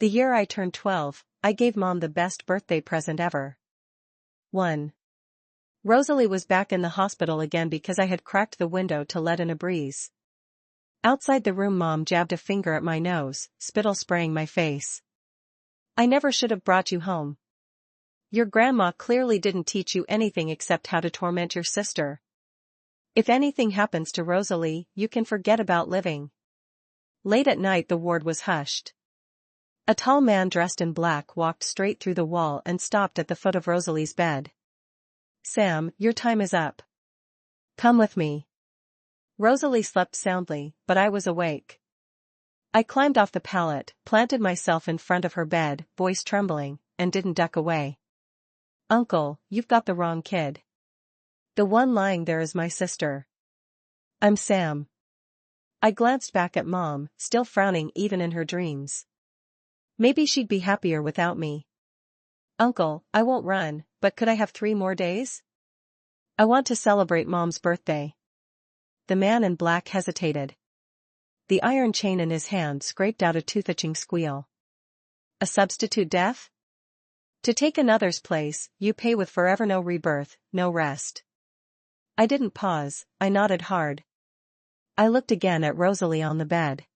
The year I turned 12, I gave Mom the best birthday present ever. 1. Rosalie was back in the hospital again because I had cracked the window to let in a breeze. Outside the room, Mom jabbed a finger at my nose, spittle spraying my face. I never should have brought you home. Your grandma clearly didn't teach you anything except how to torment your sister. If anything happens to Rosalie, you can forget about living. Late at night, the ward was hushed. A tall man dressed in black walked straight through the wall and stopped at the foot of Rosalie's bed. Sam, your time is up. Come with me. Rosalie slept soundly, but I was awake. I climbed off the pallet, planted myself in front of her bed, voice trembling, and didn't duck away. Uncle, you've got the wrong kid. The one lying there is my sister. I'm Sam. I glanced back at Mom, still frowning even in her dreams. Maybe she'd be happier without me. Uncle, I won't run, but could I have 3 more days? I want to celebrate Mom's birthday. The man in black hesitated. The iron chain in his hand scraped out a tooth-itching squeal. A substitute death? To take another's place, you pay with forever, no rebirth, no rest. I didn't pause, I nodded hard. I looked again at Rosalie on the bed.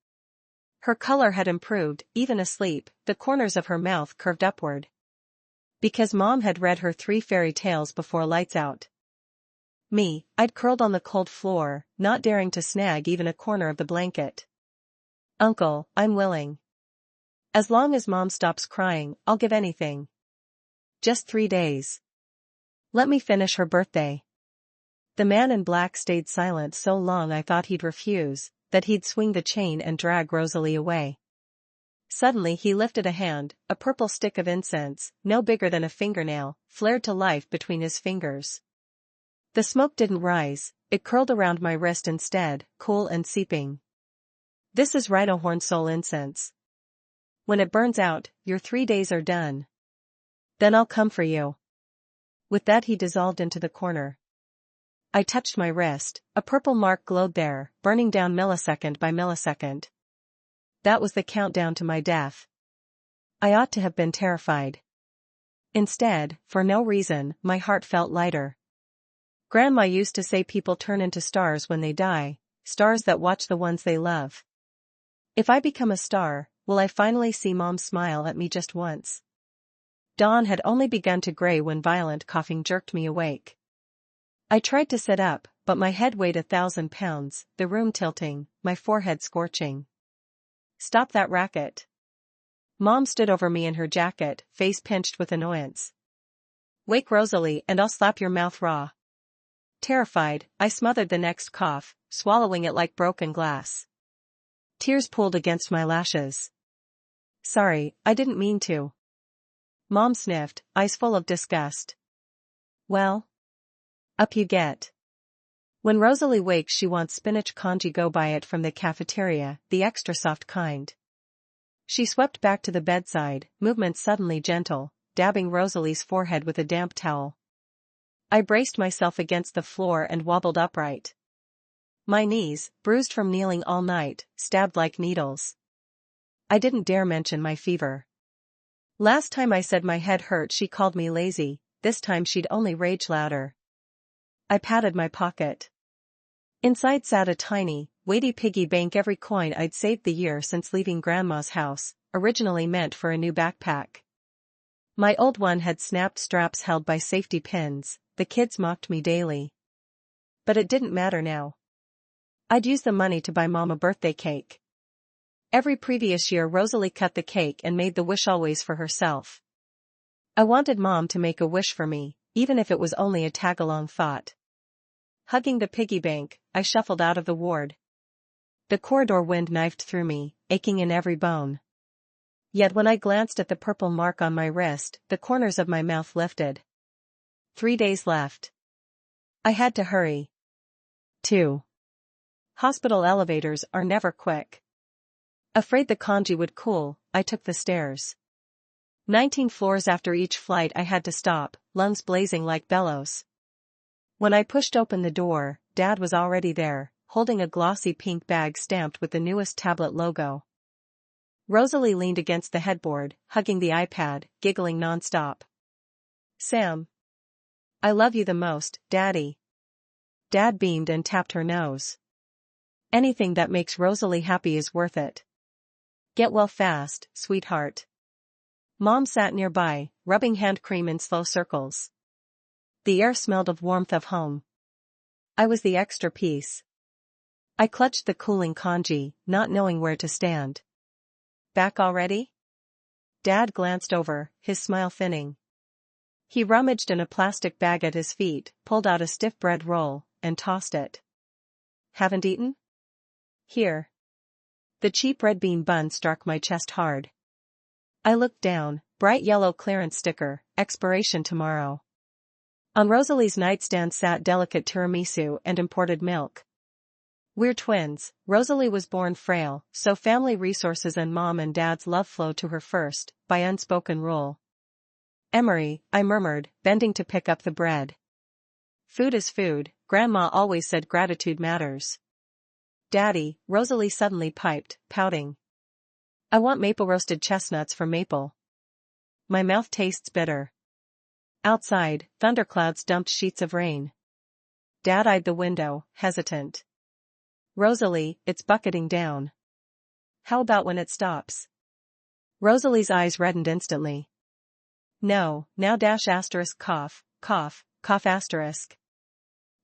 Her color had improved, even asleep, the corners of her mouth curved upward. Because Mom had read her 3 fairy tales before lights out. Me, I'd curled on the cold floor, not daring to snag even a corner of the blanket. Uncle, I'm willing. As long as Mom stops crying, I'll give anything. Just 3 days. Let me finish her birthday. The man in black stayed silent so long I thought he'd refuse, that he'd swing the chain and drag Rosalie away. Suddenly he lifted a hand, a purple stick of incense, no bigger than a fingernail, flared to life between his fingers. The smoke didn't rise, it curled around my wrist instead, cool and seeping. This is Rhino Horn Soul incense. When it burns out, your 3 days are done. Then I'll come for you. With that he dissolved into the corner. I touched my wrist, a purple mark glowed there, burning down millisecond by millisecond. That was the countdown to my death. I ought to have been terrified. Instead, for no reason, my heart felt lighter. Grandma used to say people turn into stars when they die, stars that watch the ones they love. If I become a star, will I finally see Mom smile at me just once? Dawn had only begun to gray when violent coughing jerked me awake. I tried to sit up, but my head weighed 1,000 pounds, the room tilting, my forehead scorching. Stop that racket. Mom stood over me in her jacket, face pinched with annoyance. Wake Rosalie and I'll slap your mouth raw. Terrified, I smothered the next cough, swallowing it like broken glass. Tears pooled against my lashes. Sorry, I didn't mean to. Mom sniffed, eyes full of disgust. Well? Up you get. When Rosalie wakes she wants spinach congee, go buy it from the cafeteria, the extra soft kind. She swept back to the bedside, movement suddenly gentle, dabbing Rosalie's forehead with a damp towel. I braced myself against the floor and wobbled upright. My knees, bruised from kneeling all night, stabbed like needles. I didn't dare mention my fever. Last time I said my head hurt she called me lazy, this time she'd only rage louder. I patted my pocket. Inside sat a tiny, weighty piggy bank, every coin I'd saved the year since leaving Grandma's house, originally meant for a new backpack. My old one had snapped straps held by safety pins, the kids mocked me daily. But it didn't matter now. I'd use the money to buy Mom a birthday cake. Every previous year Rosalie cut the cake and made the wish always for herself. I wanted Mom to make a wish for me, even if it was only a tag-along thought. Hugging the piggy bank, I shuffled out of the ward. The corridor wind knifed through me, aching in every bone. Yet when I glanced at the purple mark on my wrist, the corners of my mouth lifted. 3 days left. I had to hurry. 2. Hospital elevators are never quick. Afraid the congee would cool, I took the stairs. 19 floors after each flight I had to stop, lungs blazing like bellows. When I pushed open the door, Dad was already there, holding a glossy pink bag stamped with the newest tablet logo. Rosalie leaned against the headboard, hugging the iPad, giggling nonstop. Sam. I love you the most, Daddy. Dad beamed and tapped her nose. Anything that makes Rosalie happy is worth it. Get well fast, sweetheart. Mom sat nearby, rubbing hand cream in slow circles. The air smelled of warmth of home. I was the extra piece. I clutched the cooling congee, not knowing where to stand. Back already? Dad glanced over, his smile thinning. He rummaged in a plastic bag at his feet, pulled out a stiff bread roll, and tossed it. Haven't eaten? Here. The cheap red bean bun struck my chest hard. I looked down, bright yellow clearance sticker, expiration tomorrow. On Rosalie's nightstand sat delicate tiramisu and imported milk. We're twins. Rosalie was born frail, so family resources and Mom and Dad's love flowed to her first, by unspoken rule. Emery, I murmured, bending to pick up the bread. Food is food, Grandma always said gratitude matters. Daddy, Rosalie suddenly piped, pouting. I want maple roasted chestnuts from Maple. My mouth tastes bitter. Outside, thunderclouds dumped sheets of rain. Dad eyed the window, hesitant. Rosalie, it's bucketing down. How about when it stops? Rosalie's eyes reddened instantly. No, now dash asterisk cough, cough, cough asterisk.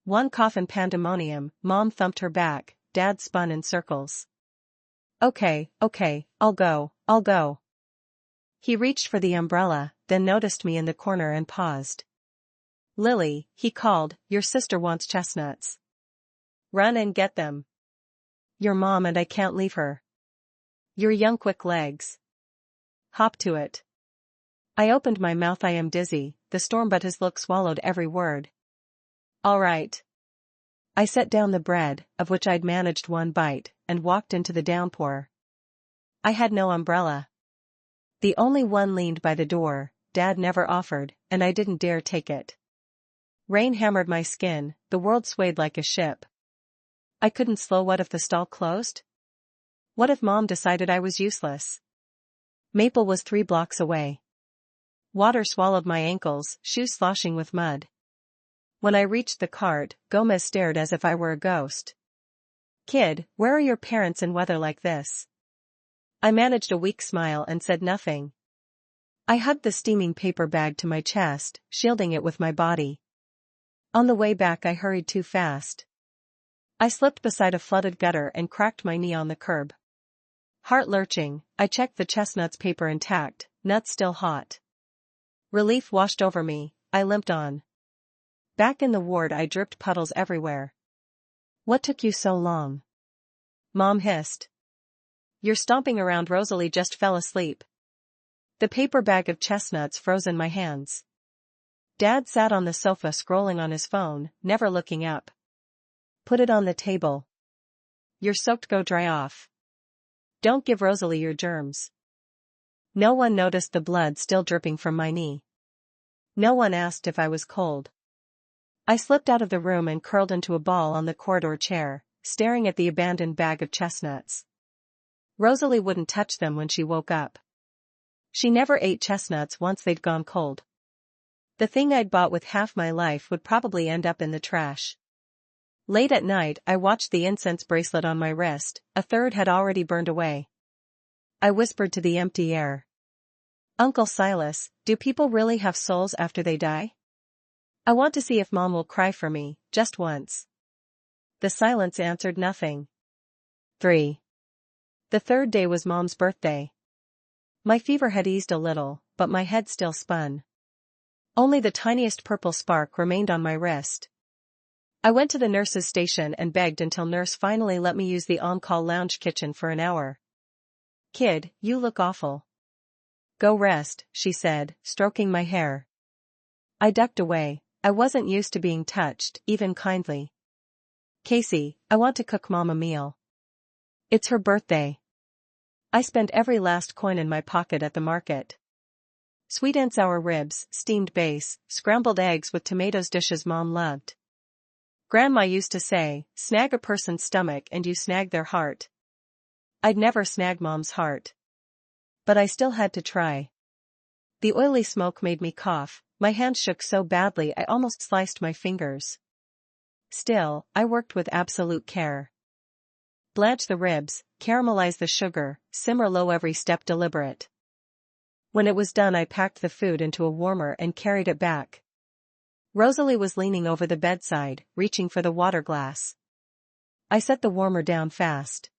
One cough and pandemonium, Mom thumped her back, Dad spun in circles. Okay, I'll go. He reached for the umbrella, then noticed me in the corner and paused. Lily, he called, your sister wants chestnuts. Run and get them. Your mom and I can't leave her. Your young quick legs. Hop to it. I opened my mouth. I am dizzy, the storm, but his look swallowed every word. All right. I set down the bread, of which I'd managed one bite, and walked into the downpour. I had no umbrella. The only one leaned by the door, Dad never offered, and I didn't dare take it. Rain hammered my skin, the world swayed like a ship. I couldn't slow. What if the stall closed? What if Mom decided I was useless? Maple was 3 blocks away. Water swallowed my ankles, shoes sloshing with mud. When I reached the cart, Gomez stared as if I were a ghost. Kid, where are your parents in weather like this? I managed a weak smile and said nothing. I hugged the steaming paper bag to my chest, shielding it with my body. On the way back I hurried too fast. I slipped beside a flooded gutter and cracked my knee on the curb. Heart lurching, I checked the chestnuts, paper intact, nuts still hot. Relief washed over me, I limped on. Back in the ward I dripped puddles everywhere. What took you so long? Mom hissed. You're stomping around. Rosalie just fell asleep. The paper bag of chestnuts froze in my hands. Dad sat on the sofa scrolling on his phone, never looking up. Put it on the table. You're soaked. Go dry off. Don't give Rosalie your germs. No one noticed the blood still dripping from my knee. No one asked if I was cold. I slipped out of the room and curled into a ball on the corridor chair, staring at the abandoned bag of chestnuts. Rosalie wouldn't touch them when she woke up. She never ate chestnuts once they'd gone cold. The thing I'd bought with half my life would probably end up in the trash. Late at night I watched the incense bracelet on my wrist, a third had already burned away. I whispered to the empty air. Uncle Silas, do people really have souls after they die? I want to see if Mom will cry for me, just once. The silence answered nothing. 3. The third day was Mom's birthday. My fever had eased a little, but my head still spun. Only the tiniest purple spark remained on my wrist. I went to the nurse's station and begged until nurse finally let me use the on-call lounge kitchen for an hour. Kid, you look awful. Go rest, she said, stroking my hair. I ducked away. I wasn't used to being touched, even kindly. Casey, I want to cook Mom a meal. It's her birthday. I spent every last coin in my pocket at the market. Sweet and sour ribs, steamed base, scrambled eggs with tomatoes, dishes Mom loved. Grandma used to say, snag a person's stomach and you snag their heart. I'd never snag Mom's heart. But I still had to try. The oily smoke made me cough, my hand shook so badly I almost sliced my fingers. Still, I worked with absolute care. Blanch the ribs, caramelize the sugar, simmer low, every step deliberate. When it was done, I packed the food into a warmer and carried it back. Rosalie was leaning over the bedside, reaching for the water glass. I set the warmer down fast.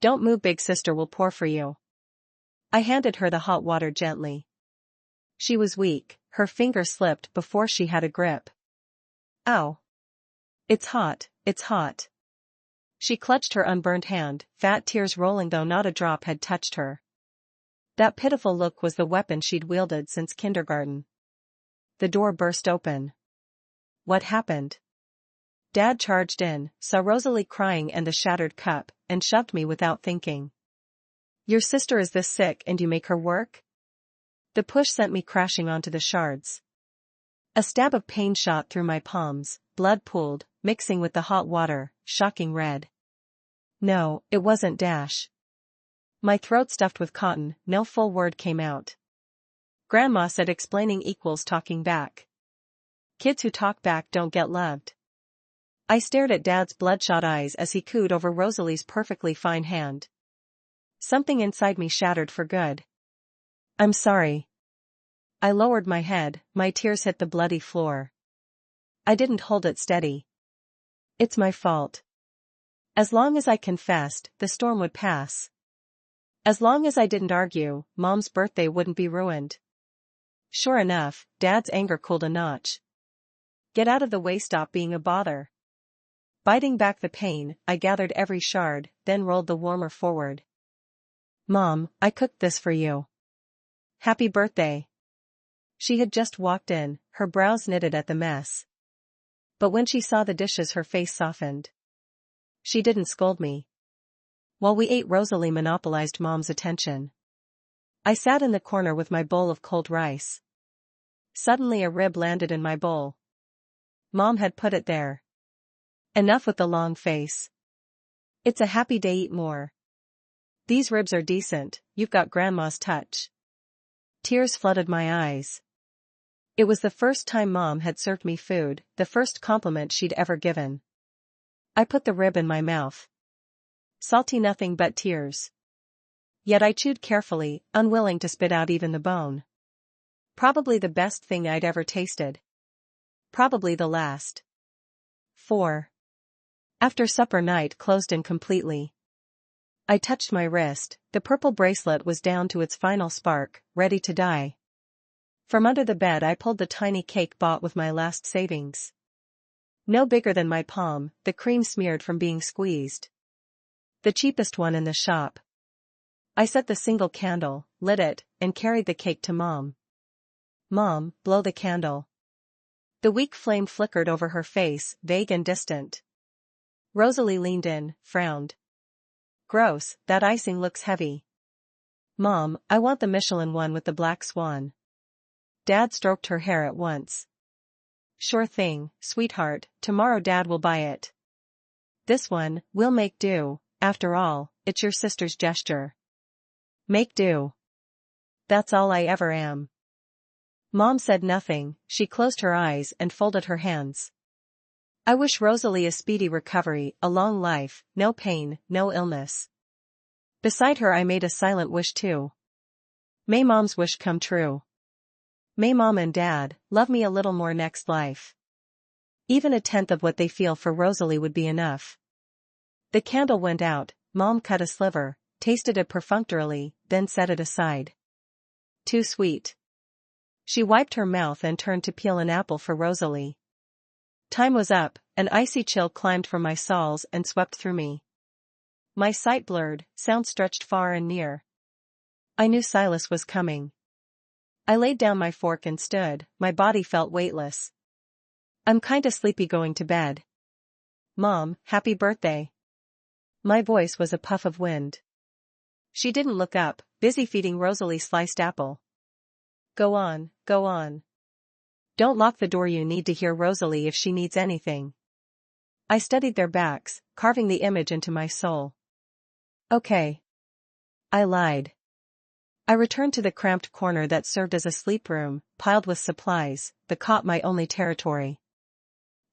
"Don't move, big sister will pour for you." I handed her the hot water gently. She was weak, her finger slipped before she had a grip. "Ow. It's hot, it's hot." She clutched her unburned hand, fat tears rolling though not a drop had touched her. That pitiful look was the weapon she'd wielded since kindergarten. The door burst open. What happened? Dad charged in, saw Rosalie crying and the shattered cup, and shoved me without thinking. "Your sister is this sick and you make her work?" The push sent me crashing onto the shards. A stab of pain shot through my palms, blood pooled, mixing with the hot water, shocking red. No, it wasn't Dash. My throat stuffed with cotton, no full word came out. Grandma said explaining equals talking back. Kids who talk back don't get loved. I stared at Dad's bloodshot eyes as he cooed over Rosalie's perfectly fine hand. Something inside me shattered for good. "I'm sorry." I lowered my head, my tears hit the bloody floor. I didn't hold it steady. "It's my fault." As long as I confessed, the storm would pass. As long as I didn't argue, Mom's birthday wouldn't be ruined. Sure enough, Dad's anger cooled a notch. "Get out of the way, stop being a bother." Biting back the pain, I gathered every shard, then rolled the warmer forward. "Mom, I cooked this for you." "Happy birthday." She had just walked in, her brows knitted at the mess. But when she saw the dishes, her face softened. She didn't scold me. While we ate, Rosalie monopolized Mom's attention. I sat in the corner with my bowl of cold rice. Suddenly a rib landed in my bowl. Mom had put it there. Enough with the long face. "It's a happy day, eat more. These ribs are decent, you've got Grandma's touch." Tears flooded my eyes. It was the first time Mom had served me food, the first compliment she'd ever given. I put the rib in my mouth. Salty, nothing but tears. Yet I chewed carefully, unwilling to spit out even the bone. Probably the best thing I'd ever tasted. Probably the last. 4. After supper, night closed in completely. I touched my wrist, the purple bracelet was down to its final spark, ready to die. From under the bed I pulled the tiny cake bought with my last savings. No bigger than my palm, the cream smeared from being squeezed. The cheapest one in the shop. I set the single candle, lit it, and carried the cake to Mom. "Mom, blow the candle." The weak flame flickered over her face, vague and distant. Rosalie leaned in, frowned. "Gross, that icing looks heavy." "Mom, I want the Michelin one with the black swan." Dad stroked her hair at once. "Sure thing, sweetheart, tomorrow Dad will buy it. This one, we'll make do, after all, it's your sister's gesture." Make do. That's all I ever am. Mom said nothing, she closed her eyes and folded her hands. I wish Rosalie a speedy recovery, a long life, no pain, no illness. Beside her I made a silent wish too. May Mom's wish come true. May Mom and Dad love me a little more next life. Even a tenth of what they feel for Rosalie would be enough. The candle went out, Mom cut a sliver, tasted it perfunctorily, then set it aside. Too sweet. She wiped her mouth and turned to peel an apple for Rosalie. Time was up, an icy chill climbed from my soles and swept through me. My sight blurred, sound stretched far and near. I knew Silas was coming. I laid down my fork and stood, my body felt weightless. "I'm kinda sleepy, going to bed." "Mom, happy birthday." My voice was a puff of wind. She didn't look up, busy feeding Rosalie sliced apple. Go on, go on. Don't lock the door, you need to hear Rosalie if she needs anything." I studied their backs, carving the image into my soul. "Okay." I lied. I returned to the cramped corner that served as a sleep room, piled with supplies, the cot my only territory.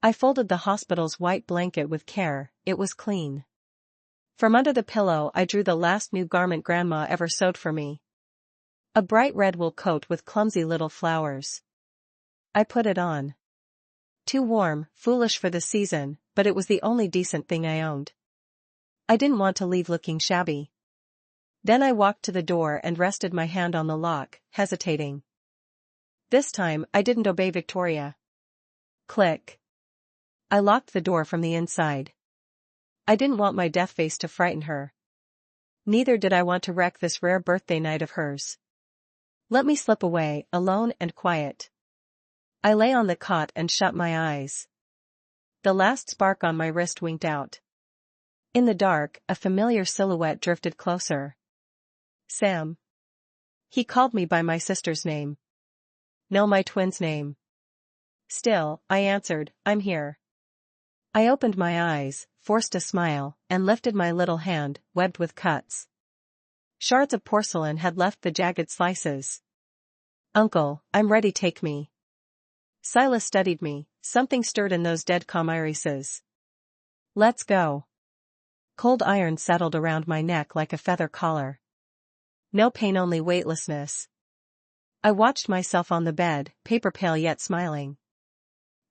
I folded the hospital's white blanket with care, it was clean. From under the pillow I drew the last new garment Grandma ever sewed for me. A bright red wool coat with clumsy little flowers. I put it on. Too warm, foolish for the season, but it was the only decent thing I owned. I didn't want to leave looking shabby. Then I walked to the door and rested my hand on the lock, hesitating. This time, I didn't obey Victoria. Click. I locked the door from the inside. I didn't want my death face to frighten her. Neither did I want to wreck this rare birthday night of hers. Let me slip away, alone and quiet. I lay on the cot and shut my eyes. The last spark on my wrist winked out. In the dark, a familiar silhouette drifted closer. Sam. He called me by my sister's name. No, my twin's name. Still, I answered, I'm here. I opened my eyes, forced a smile, and lifted my little hand, webbed with cuts. Shards of porcelain had left the jagged slices. Uncle, I'm ready, take me. Silas studied me, something stirred in those dead calm irises. Let's go. Cold iron settled around my neck like a feather collar. No pain, only weightlessness. I watched myself on the bed, paper pale yet smiling.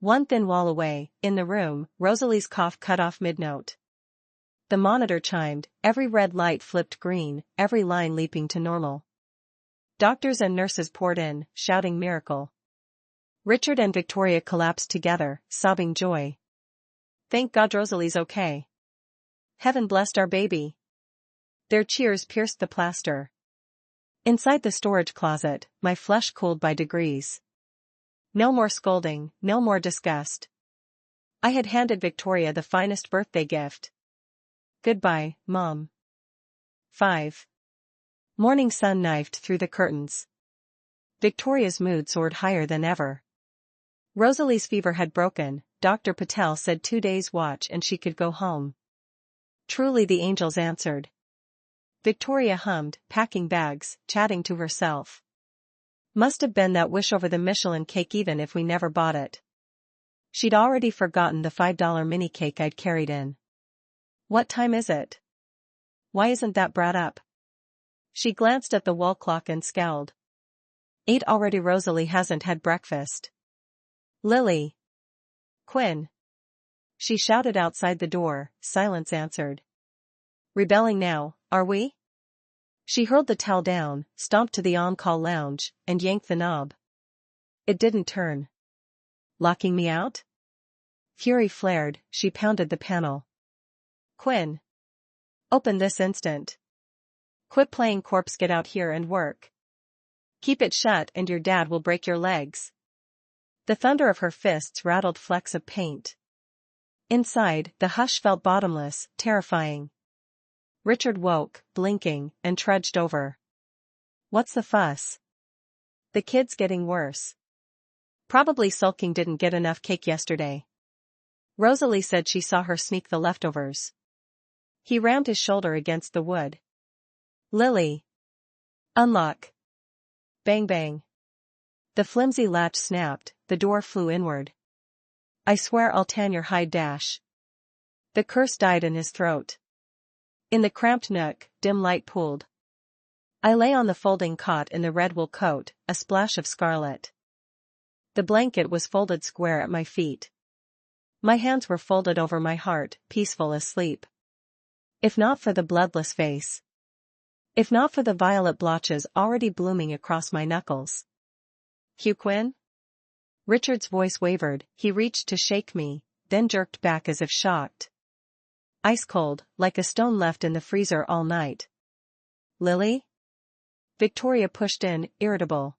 One thin wall away, in the room, Rosalie's cough cut off mid-note. The monitor chimed, every red light flipped green, every line leaping to normal. Doctors and nurses poured in, shouting miracle. Richard and Victoria collapsed together, sobbing joy. Thank God Rosalie's okay. Heaven blessed our baby. Their cheers pierced the plaster. Inside the storage closet, my flesh cooled by degrees. No more scolding, no more disgust. I had handed Victoria the finest birthday gift. Goodbye, Mom. 5. Morning sun knifed through the curtains. Victoria's mood soared higher than ever. Rosalie's fever had broken, Dr. Patel said 2 days watch and she could go home. Truly the angels answered. Victoria hummed, packing bags, chatting to herself. Must have been that wish over the Michelin cake even if we never bought it. She'd already forgotten the $5 mini cake I'd carried in. What time is it? Why isn't that brat up? She glanced at the wall clock and scowled. 8 already. Rosalie hasn't had breakfast. Lily. Quinn. She shouted outside the door, silence answered. Rebelling now, are we? She hurled the towel down, stomped to the on-call lounge, and yanked the knob. It didn't turn. Locking me out? Fury flared, she pounded the panel. Quinn. Open this instant. Quit playing corpse, get out here and work. Keep it shut and your dad will break your legs. The thunder of her fists rattled flecks of paint. Inside, the hush felt bottomless, terrifying. Richard woke, blinking, and trudged over. What's the fuss? The kid's getting worse. Probably sulking, didn't get enough cake yesterday. Rosalie said she saw her sneak the leftovers. He rammed his shoulder against the wood. Lily. Unlock. Bang bang. The flimsy latch snapped, the door flew inward. I swear I'll tan your hide dash. The curse died in his throat. In the cramped nook, dim light pooled. I lay on the folding cot in the red wool coat, a splash of scarlet. The blanket was folded square at my feet. My hands were folded over my heart, peaceful asleep. If not for the bloodless face. If not for the violet blotches already blooming across my knuckles. Hugh Quinn? Richard's voice wavered, he reached to shake me, then jerked back as if shocked. Ice cold, like a stone left in the freezer all night. Lily? Victoria pushed in, irritable.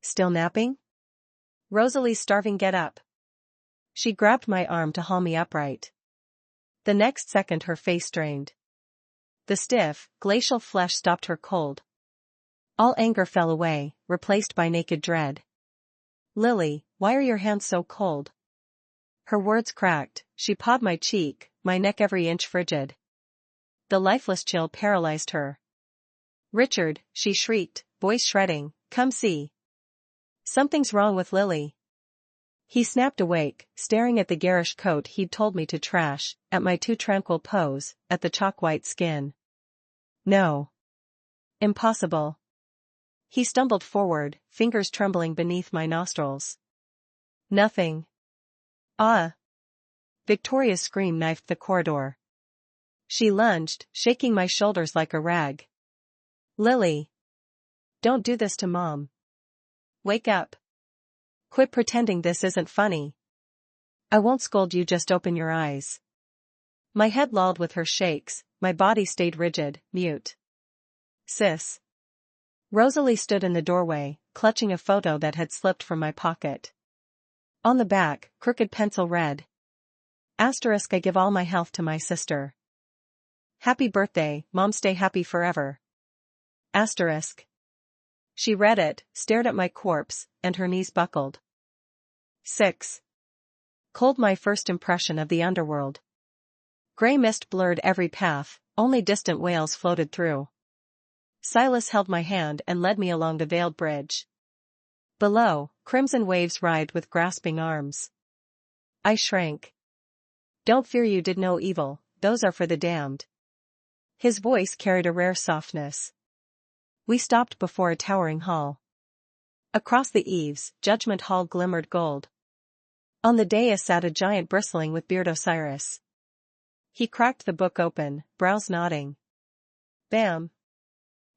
Still napping? Rosalie's starving, get up. She grabbed my arm to haul me upright. The next second her face strained. The stiff, glacial flesh stopped her cold. All anger fell away, replaced by naked dread. Lily, why are your hands so cold? Her words cracked, she pawed my cheek, my neck every inch frigid. The lifeless chill paralyzed her. Richard, she shrieked, voice shredding, come see. Something's wrong with Lily. He snapped awake, staring at the garish coat he'd told me to trash, at my too tranquil pose, at the chalk-white skin. No. Impossible. He stumbled forward, fingers trembling beneath my nostrils. Nothing. Ah! Victoria's scream knifed the corridor. She lunged, shaking my shoulders like a rag. Lily! Don't do this to Mom. Wake up. Quit pretending this isn't funny. I won't scold you, just open your eyes. My head lolled with her shakes, my body stayed rigid, mute. Sis. Rosalie stood in the doorway, clutching a photo that had slipped from my pocket. On the back, crooked pencil read. Asterisk, I give all my health to my sister. Happy birthday, Mom, stay happy forever. Asterisk. She read it, stared at my corpse, and her knees buckled. 6. Cold, my first impression of the underworld. Grey mist blurred every path, only distant wails floated through. Silas held my hand and led me along the veiled bridge. Below, crimson waves writhed with grasping arms. I shrank. Don't fear, you did no evil, those are for the damned. His voice carried a rare softness. We stopped before a towering hall. Across the eaves, Judgment Hall glimmered gold. On the dais sat a giant bristling with beard, Osiris. He cracked the book open, brows nodding. Bam!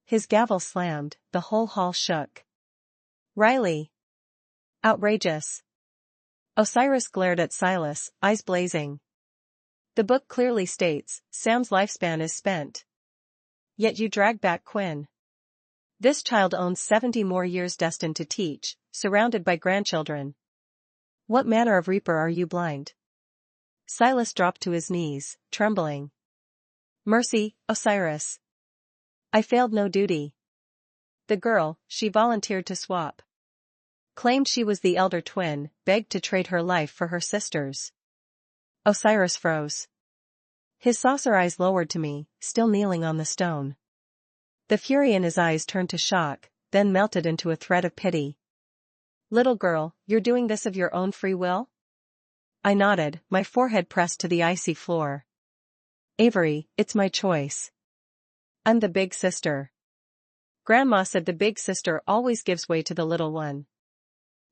His gavel slammed, the whole hall shook. Riley! Outrageous! Osiris glared at Silas, eyes blazing. The book clearly states, Sam's lifespan is spent. Yet you drag back Quinn. This child owns 70 more years destined to teach, surrounded by grandchildren. What manner of reaper are you, blind? Silas dropped to his knees, trembling. Mercy, Osiris. I failed no duty. The girl, she volunteered to swap. Claimed she was the elder twin, begged to trade her life for her sister's. Osiris froze. His saucer eyes lowered to me, still kneeling on the stone. The fury in his eyes turned to shock, then melted into a thread of pity. Little girl, you're doing this of your own free will? I nodded, my forehead pressed to the icy floor. Avery, it's my choice. I'm the big sister. Grandma said the big sister always gives way to the little one.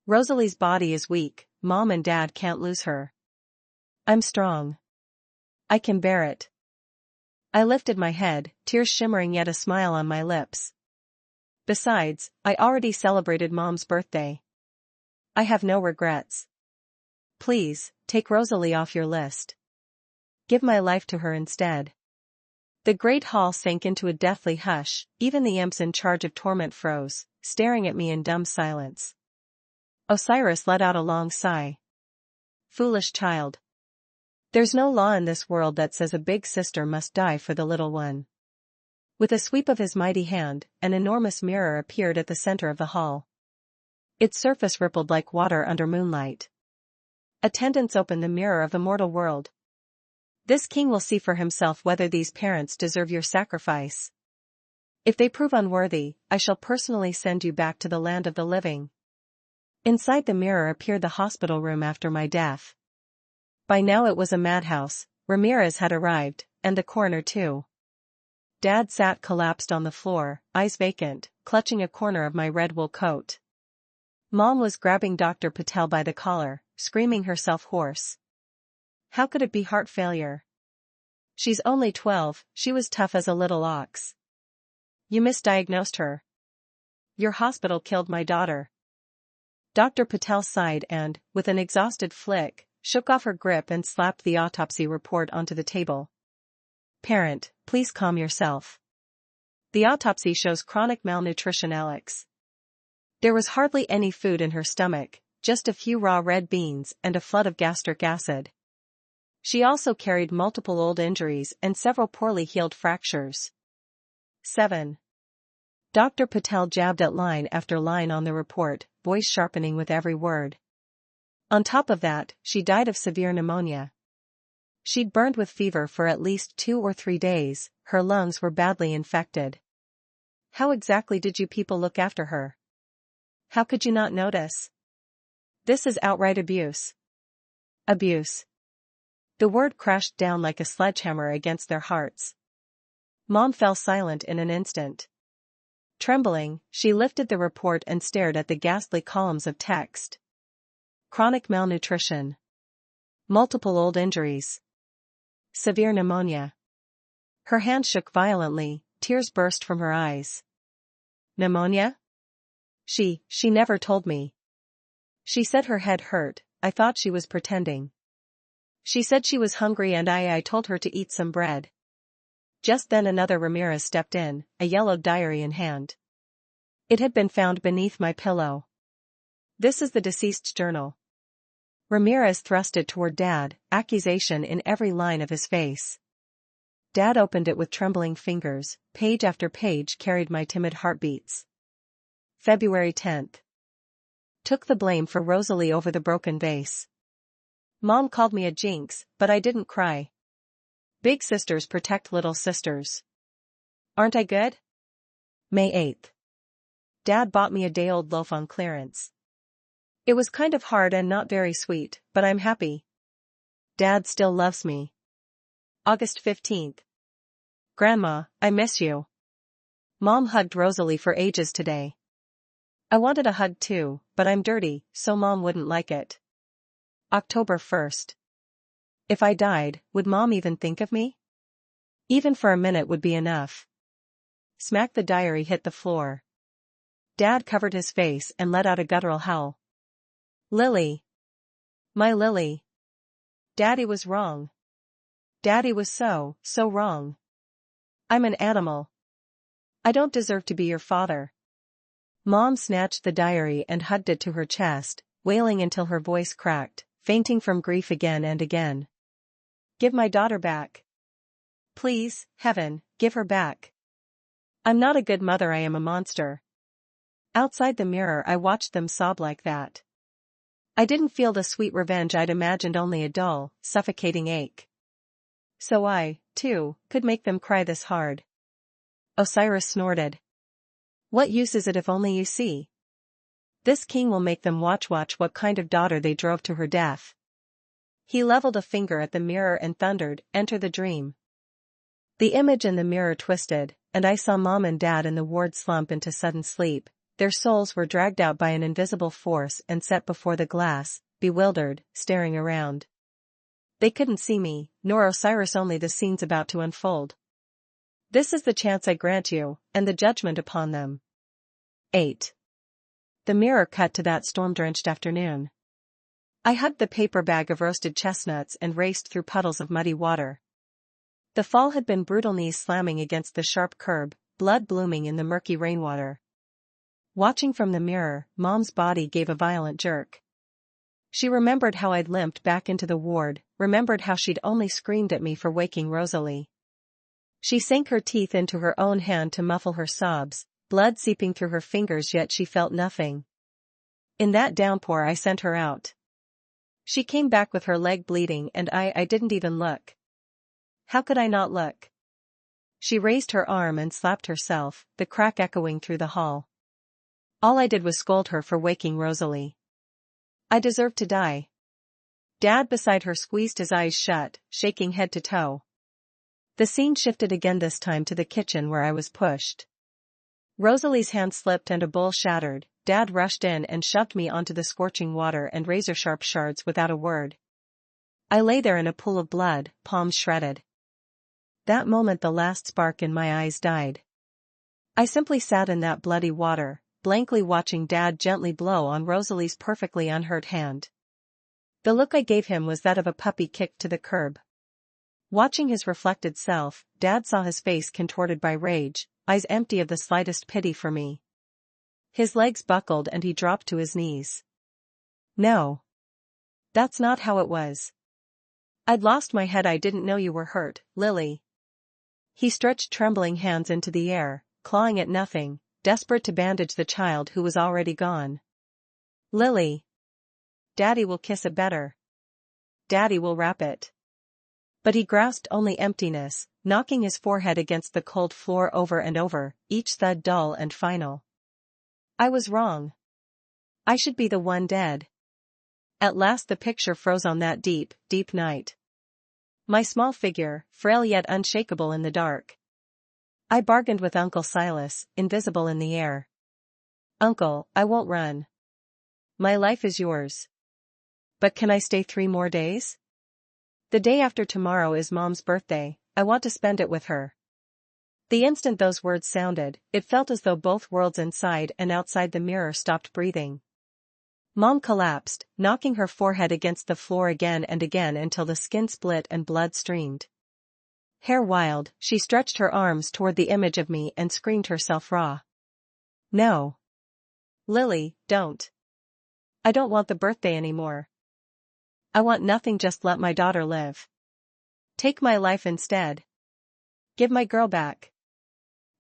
Rosalie's body is weak, Mom and Dad can't lose her. I'm strong. I can bear it. I lifted my head, tears shimmering yet a smile on my lips. Besides, I already celebrated Mom's birthday. I have no regrets. Please, take Rosalie off your list. Give my life to her instead. The great hall sank into a deathly hush, even the imps in charge of torment froze, staring at me in dumb silence. Osiris let out a long sigh. Foolish child. There's no law in this world that says a big sister must die for the little one. With a sweep of his mighty hand, an enormous mirror appeared at the center of the hall. Its surface rippled like water under moonlight. Attendants opened the mirror of the mortal world. This king will see for himself whether these parents deserve your sacrifice. If they prove unworthy, I shall personally send you back to the land of the living. Inside the mirror appeared the hospital room after my death. By now it was a madhouse. Ramirez had arrived, and the coroner too. Dad sat collapsed on the floor, eyes vacant, clutching a corner of my red wool coat. Mom was grabbing Dr. Patel by the collar, screaming herself hoarse. How could it be heart failure? She's only 12, she was tough as a little ox. You misdiagnosed her. Your hospital killed my daughter. Dr. Patel sighed and, with an exhausted flick, shook off her grip and slapped the autopsy report onto the table. Parent, please calm yourself. The autopsy shows chronic malnutrition, Alex. There was hardly any food in her stomach, just a few raw red beans and a flood of gastric acid. She also carried multiple old injuries and several poorly healed fractures. 7. Dr. Patel jabbed at line after line on the report, voice sharpening with every word. On top of that, she died of severe pneumonia. She'd burned with fever for at least 2 or 3 days, her lungs were badly infected. How exactly did you people look after her? How could you not notice? This is outright abuse. Abuse. The word crashed down like a sledgehammer against their hearts. Mom fell silent in an instant. Trembling, she lifted the report and stared at the ghastly columns of text. Chronic malnutrition. Multiple old injuries. Severe pneumonia. Her hand shook violently, tears burst from her eyes. Pneumonia? She never told me. She said her head hurt. I thought she was pretending. She said she was hungry and I told her to eat some bread. Just then another Ramirez stepped in, a yellowed diary in hand. It had been found beneath my pillow. This is the deceased's journal. Ramirez thrust it toward Dad, accusation in every line of his face. Dad opened it with trembling fingers, page after page carried my timid heartbeats. February 10th. Took the blame for Rosalie over the broken vase. Mom called me a jinx, but I didn't cry. Big sisters protect little sisters. Aren't I good? May 8th. Dad bought me a day-old loaf on clearance. It was kind of hard and not very sweet, but I'm happy. Dad still loves me. August 15th. Grandma, I miss you. Mom hugged Rosalie for ages today. I wanted a hug too, but I'm dirty, so Mom wouldn't like it. October 1st. If I died, would Mom even think of me? Even for a minute would be enough. Smack. The diary hit the floor. Dad covered his face and let out a guttural howl. Lily. My Lily. Daddy was wrong. Daddy was so wrong. I'm an animal. I don't deserve to be your father. Mom snatched the diary and hugged it to her chest, wailing until her voice cracked, fainting from grief again and again. Give my daughter back. Please, heaven, give her back. I'm not a good mother, I am a monster. Outside the mirror I watched them sob like that. I didn't feel the sweet revenge I'd imagined, only a dull, suffocating ache. So I, too, could make them cry this hard. Osiris snorted. What use is it if only you see? This king will make them watch what kind of daughter they drove to her death. He leveled a finger at the mirror and thundered, enter the dream. The image in the mirror twisted, and I saw Mom and Dad in the ward slump into sudden sleep. Their souls were dragged out by an invisible force and set before the glass, bewildered, staring around. They couldn't see me, nor Osiris, only the scenes about to unfold. This is the chance I grant you, and the judgment upon them. 8. The mirror cut to that storm-drenched afternoon. I hugged the paper bag of roasted chestnuts and raced through puddles of muddy water. The fall had been brutal, knees slamming against the sharp curb, blood blooming in the murky rainwater. Watching from the mirror, Mom's body gave a violent jerk. She remembered how I'd limped back into the ward, remembered how she'd only screamed at me for waking Rosalie. She sank her teeth into her own hand to muffle her sobs, blood seeping through her fingers, yet she felt nothing. In that downpour I sent her out. She came back with her leg bleeding and I didn't even look. How could I not look? She raised her arm and slapped herself, the crack echoing through the hall. All I did was scold her for waking Rosalie. I deserved to die. Dad beside her squeezed his eyes shut, shaking head to toe. The scene shifted again, this time to the kitchen where I was pushed. Rosalie's hand slipped and a bowl shattered. Dad rushed in and shoved me onto the scorching water and razor-sharp shards without a word. I lay there in a pool of blood, palms shredded. That moment the last spark in my eyes died. I simply sat in that bloody water, blankly watching Dad gently blow on Rosalie's perfectly unhurt hand. The look I gave him was that of a puppy kicked to the curb. Watching his reflected self, Dad saw his face contorted by rage, eyes empty of the slightest pity for me. His legs buckled and he dropped to his knees. No. That's not how it was. I'd lost my head. I didn't know you were hurt, Lily. He stretched trembling hands into the air, clawing at nothing, desperate to bandage the child who was already gone. Lily. Daddy will kiss it better. Daddy will wrap it. But he grasped only emptiness, knocking his forehead against the cold floor over and over, each thud dull and final. I was wrong. I should be the one dead. At last the picture froze on that deep, deep night. My small figure, frail yet unshakable in the dark. I bargained with Uncle Silas, invisible in the air. Uncle, I won't run. My life is yours. But can I stay 3 more days? The day after tomorrow is Mom's birthday, I want to spend it with her. The instant those words sounded, it felt as though both worlds inside and outside the mirror stopped breathing. Mom collapsed, knocking her forehead against the floor again and again until the skin split and blood streamed. Hair wild, she stretched her arms toward the image of me and screamed herself raw. No. Lily, don't. I don't want the birthday anymore. I want nothing, just let my daughter live. Take my life instead. Give my girl back.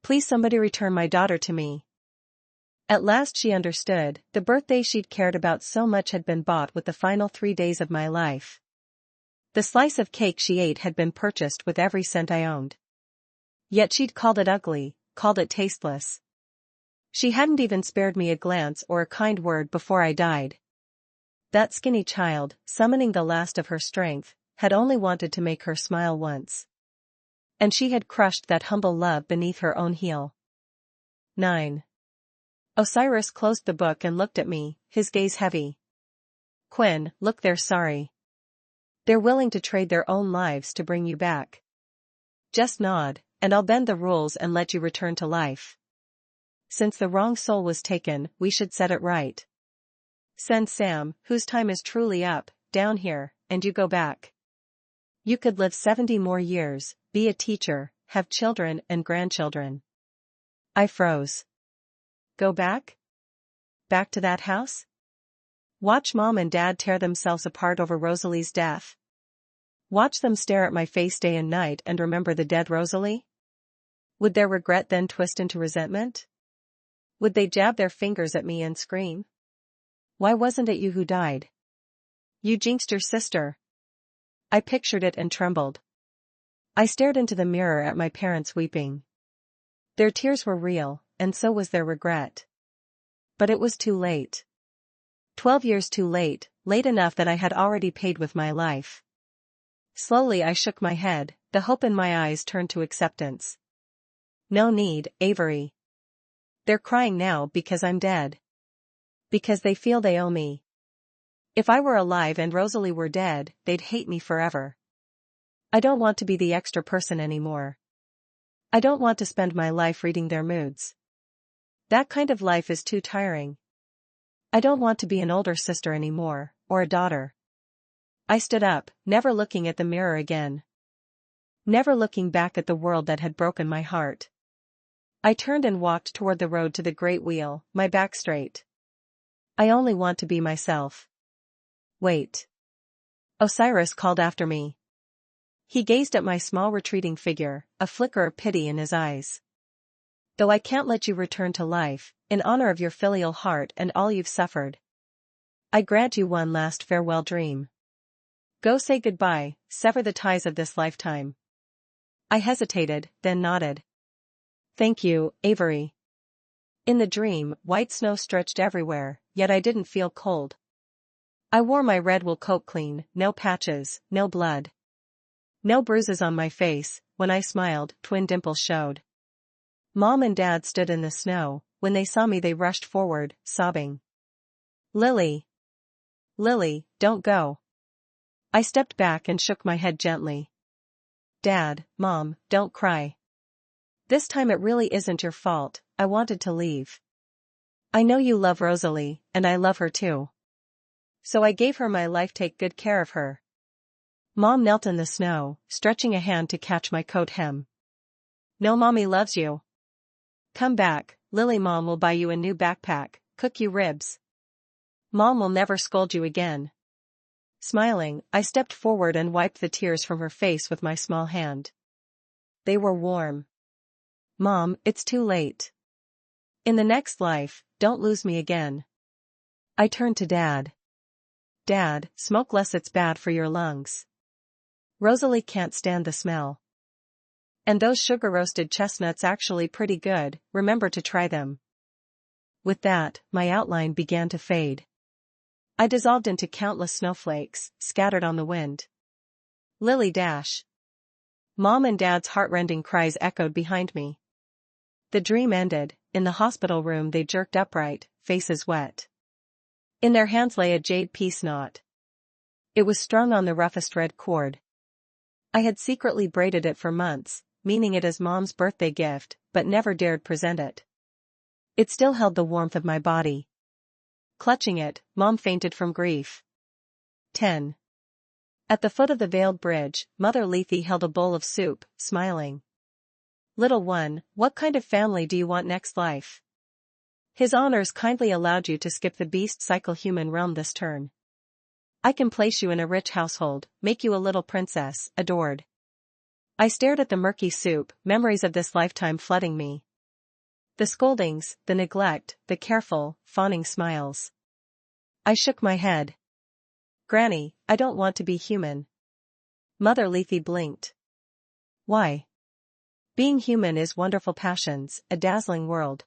Please somebody return my daughter to me. At last she understood, the birthday she'd cared about so much had been bought with the final 3 days of my life. The slice of cake she ate had been purchased with every cent I owned. Yet she'd called it ugly, called it tasteless. She hadn't even spared me a glance or a kind word before I died. That skinny child, summoning the last of her strength, had only wanted to make her smile once. And she had crushed that humble love beneath her own heel. 9. Osiris closed the book and looked at me, his gaze heavy. Quinn, look, they're sorry. They're willing to trade their own lives to bring you back. Just nod, and I'll bend the rules and let you return to life. Since the wrong soul was taken, we should set it right. Send Sam, whose time is truly up, down here, and you go back. You could live 70 more years, be a teacher, have children and grandchildren. I froze. Go back? Back to that house? Watch Mom and Dad tear themselves apart over Rosalie's death. Watch them stare at my face day and night and remember the dead Rosalie? Would their regret then twist into resentment? Would they jab their fingers at me and scream? Why wasn't it you who died? You jinxed your sister. I pictured it and trembled. I stared into the mirror at my parents weeping. Their tears were real, and so was their regret. But it was too late. 12 years too late, late enough that I had already paid with my life. Slowly I shook my head, the hope in my eyes turned to acceptance. No need, Avery. They're crying now because I'm dead. Because they feel they owe me. If I were alive and Rosalie were dead, they'd hate me forever. I don't want to be the extra person anymore. I don't want to spend my life reading their moods. That kind of life is too tiring. I don't want to be an older sister anymore, or a daughter. I stood up, never looking at the mirror again. Never looking back at the world that had broken my heart. I turned and walked toward the road to the great wheel, my back straight. I only want to be myself. Wait. Osiris called after me. He gazed at my small retreating figure, a flicker of pity in his eyes. Though I can't let you return to life, in honor of your filial heart and all you've suffered, I grant you one last farewell dream. Go say goodbye, sever the ties of this lifetime. I hesitated, then nodded. Thank you, Avery. In the dream, white snow stretched everywhere, yet I didn't feel cold. I wore my red wool coat clean, no patches, no blood. No bruises on my face. When I smiled, twin dimples showed. Mom and Dad stood in the snow. When they saw me they rushed forward, sobbing. Lily. Lily, don't go. I stepped back and shook my head gently. Dad, Mom, don't cry. This time it really isn't your fault. I wanted to leave. I know you love Rosalie, and I love her too. So I gave her my life. Take good care of her. Mom knelt in the snow, stretching a hand to catch my coat hem. No, Mommy loves you. Come back, Lily. Mom will buy you a new backpack, cook you ribs. Mom will never scold you again. Smiling, I stepped forward and wiped the tears from her face with my small hand. They were warm. Mom, it's too late. In the next life, don't lose me again. I turned to Dad. Dad, smoke less, it's bad for your lungs. Rosalie can't stand the smell. And those sugar-roasted chestnuts actually pretty good, remember to try them. With that, my outline began to fade. I dissolved into countless snowflakes, scattered on the wind. Lily dash. Mom and Dad's heartrending cries echoed behind me. The dream ended. In the hospital room they jerked upright, faces wet. In their hands lay a jade piece knot. It was strung on the roughest red cord. I had secretly braided it for months, meaning it as Mom's birthday gift, but never dared present it. It still held the warmth of my body. Clutching it, Mom fainted from grief. 10. At the foot of the veiled bridge, Mother Lethe held a bowl of soup, smiling. Little one, what kind of family do you want next life? His honors kindly allowed you to skip the beast cycle human realm this turn. I can place you in a rich household, make you a little princess, adored. I stared at the murky soup, memories of this lifetime flooding me. The scoldings, the neglect, the careful, fawning smiles. I shook my head. Granny, I don't want to be human. Mother Lethe blinked. Why? Being human is wonderful passions, a dazzling world.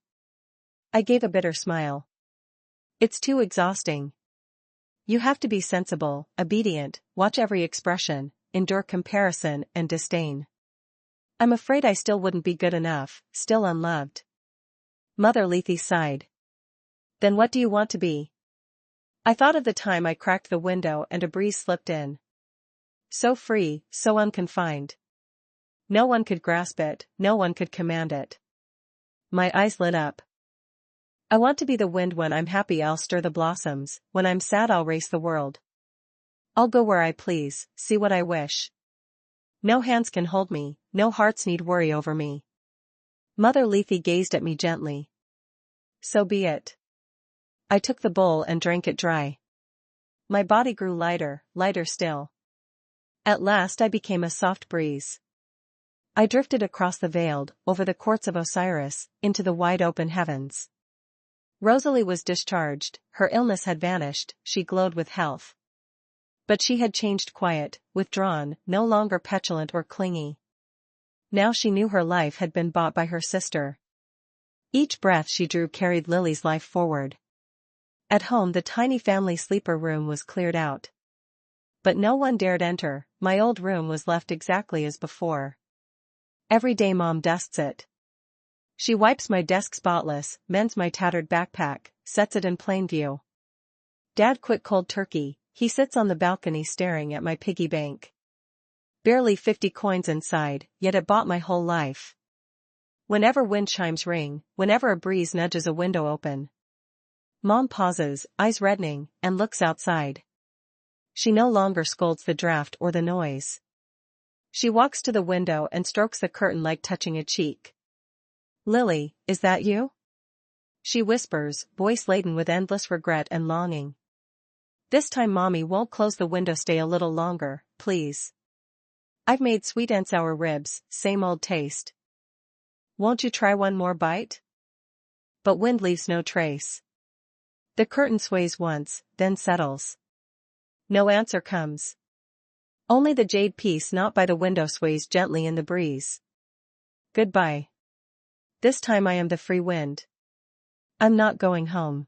I gave a bitter smile. It's too exhausting. You have to be sensible, obedient, watch every expression, endure comparison and disdain. I'm afraid I still wouldn't be good enough, still unloved. Mother Lethe sighed. Then what do you want to be? I thought of the time I cracked the window and a breeze slipped in. So free, so unconfined. No one could grasp it, no one could command it. My eyes lit up. I want to be the wind. When I'm happy I'll stir the blossoms, when I'm sad I'll race the world. I'll go where I please, see what I wish. No hands can hold me, no hearts need worry over me. Mother Lethe gazed at me gently. So be it. I took the bowl and drank it dry. My body grew lighter, lighter still. At last I became a soft breeze. I drifted across the veiled, over the courts of Osiris, into the wide open heavens. Rosalie was discharged, her illness had vanished, she glowed with health. But she had changed, quiet, withdrawn, no longer petulant or clingy. Now she knew her life had been bought by her sister. Each breath she drew carried Lily's life forward. At home the tiny family sleeper room was cleared out. But no one dared enter, my old room was left exactly as before. Every day Mom dusts it. She wipes my desk spotless, mends my tattered backpack, sets it in plain view. Dad quit cold turkey, he sits on the balcony staring at my piggy bank. Barely 50 coins inside, yet it bought my whole life. Whenever wind chimes ring, whenever a breeze nudges a window open. Mom pauses, eyes reddening, and looks outside. She no longer scolds the draft or the noise. She walks to the window and strokes the curtain like touching a cheek. Lily, is that you? She whispers, voice laden with endless regret and longing. This time Mommy won't close the window, stay a little longer, please. I've made sweet and sour ribs, same old taste. Won't you try one more bite? But wind leaves no trace. The curtain sways once, then settles. No answer comes. Only the jade piece knot by the window sways gently in the breeze. Goodbye. This time I am the free wind. I'm not going home.